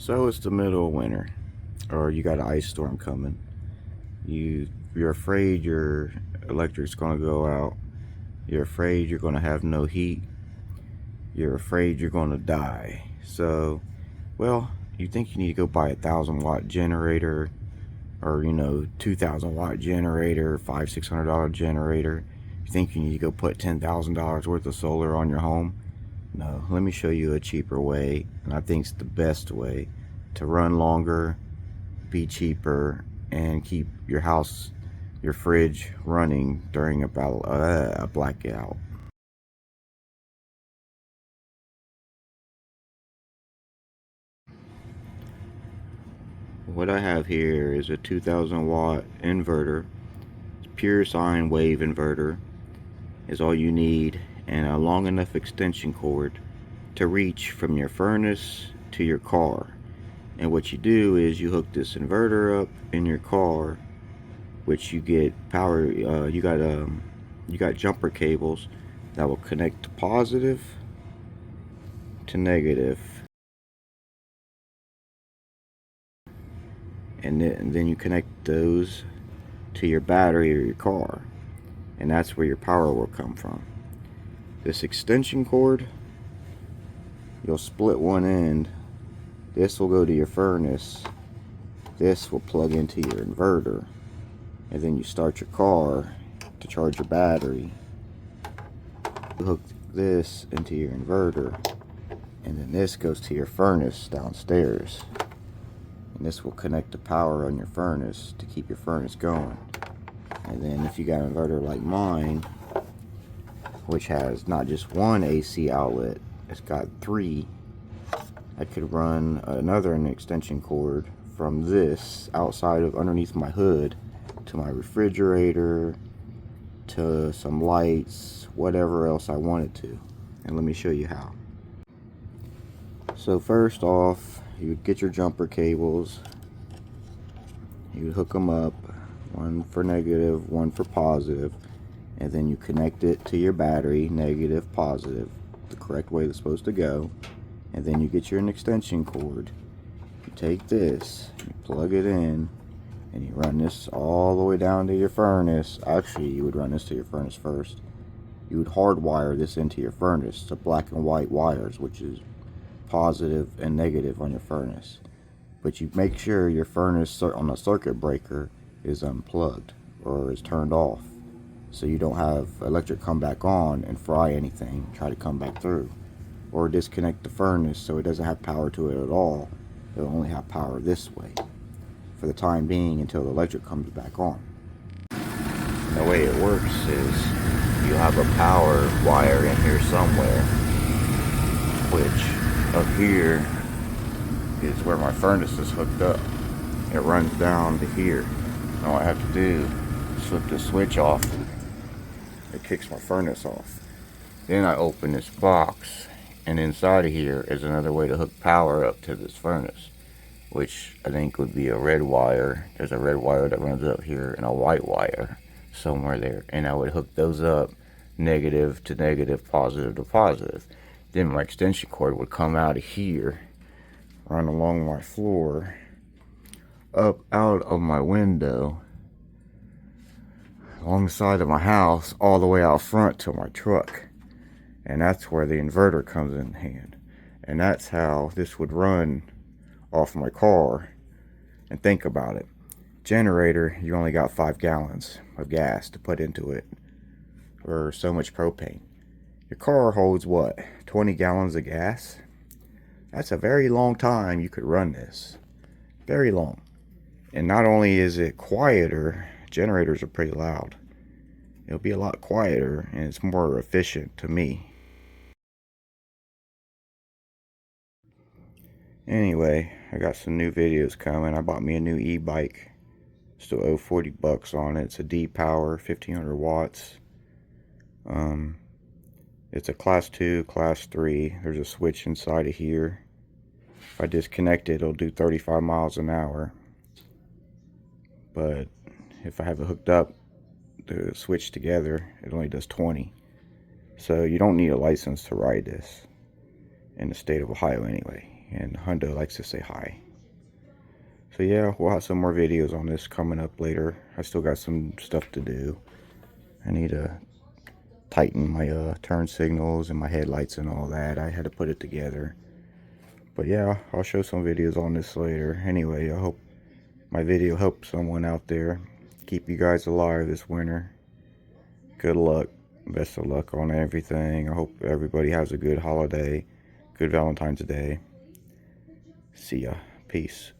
So it's the middle of winter, or you got an ice storm coming. You're afraid your electric's gonna go out. You're afraid you're gonna have no heat. You're afraid you're gonna die. So, well, you think you need to go buy a 1,000 watt generator, or 2,000 watt generator, $600 generator. You think you need to go put $10,000 worth of solar on your home? No, let me show you a cheaper way, and I think it's the best way to run longer, be cheaper, and keep your house, your fridge running during a blackout. What I have here is a 2,000 watt inverter. Pure sine wave inverter is all you need, and a long enough extension cord to reach from your furnace to your car. And what you do is you hook this inverter up in your car, which you get power. You got jumper cables that will connect to positive to negative, and then you connect those to your battery or your car, and that's where your power will come from. This extension cord, you'll split one end. This will go to your furnace. This will plug into your inverter, and then you start your car to charge your battery. You hook this into your inverter, and then this goes to your furnace downstairs, and this will connect the power on your furnace to keep your furnace going. And then if you got an inverter like mine, which has not just one AC outlet, it's got 3, I could run an extension cord from this outside of underneath my hood to my refrigerator, to some lights, whatever else I wanted to. And let me show you how. So first off, you would get your jumper cables, you would hook them up, one for negative, one for positive, and then you connect it to your battery, negative, positive, the correct way it's supposed to go. And then you get your extension cord, you take this, you plug it in, and you run this all the way down to your furnace. Actually, you would run this to your furnace first. You would hardwire this into your furnace to black and white wires, which is positive and negative on your furnace. But you make sure your furnace on the circuit breaker is unplugged or is turned off, so you don't have electric come back on and fry anything, try to come back through. Or disconnect the furnace so it doesn't have power to it at all. It'll only have power this way for the time being until the electric comes back on. And the way it works is you have a power wire in here somewhere, which up here is where my furnace is hooked up. It runs down to here. All I have to do is flip the switch off. It kicks my furnace off. Then I open this box, and inside of here is another way to hook power up to this furnace, which I think would be a red wire. There's a red wire that runs up here and a white wire somewhere there, and I would hook those up, negative to negative, positive to positive. Then my extension cord would come out of here, run along my floor, up out of my window, along the side of my house, all the way out front to my truck. And that's where the inverter comes in hand. And that's how this would run off my car. And think about it. Generator, you only got 5 gallons of gas to put into it, or so much propane. Your car holds what, 20 gallons of gas? That's a very long time you could run this. Very long. And not only is it quieter, generators are pretty loud. It'll be a lot quieter, and it's more efficient to me. Anyway, I got some new videos coming. I bought me a new e-bike. Still owe 40 bucks on it. It's a D-Power, 1500 watts. It's a class 2, class 3. There's a switch inside of here. If I disconnect it, it'll do 35 miles an hour. But if I have it hooked up, the switch together, it only does 20. So you don't need a license to ride this in the state of Ohio anyway. and Hundo likes to say hi. So yeah, we'll have some more videos on this coming up later. I still got some stuff to do. I need to tighten my turn signals and my headlights and all that. I had to put it together. But yeah, I'll show some videos on this later. Anyway, I hope my video helped someone out there. Keep you guys alive this winter. Good luck. Best of luck on everything. I hope everybody has a good holiday. Good Valentine's Day. See ya. Peace.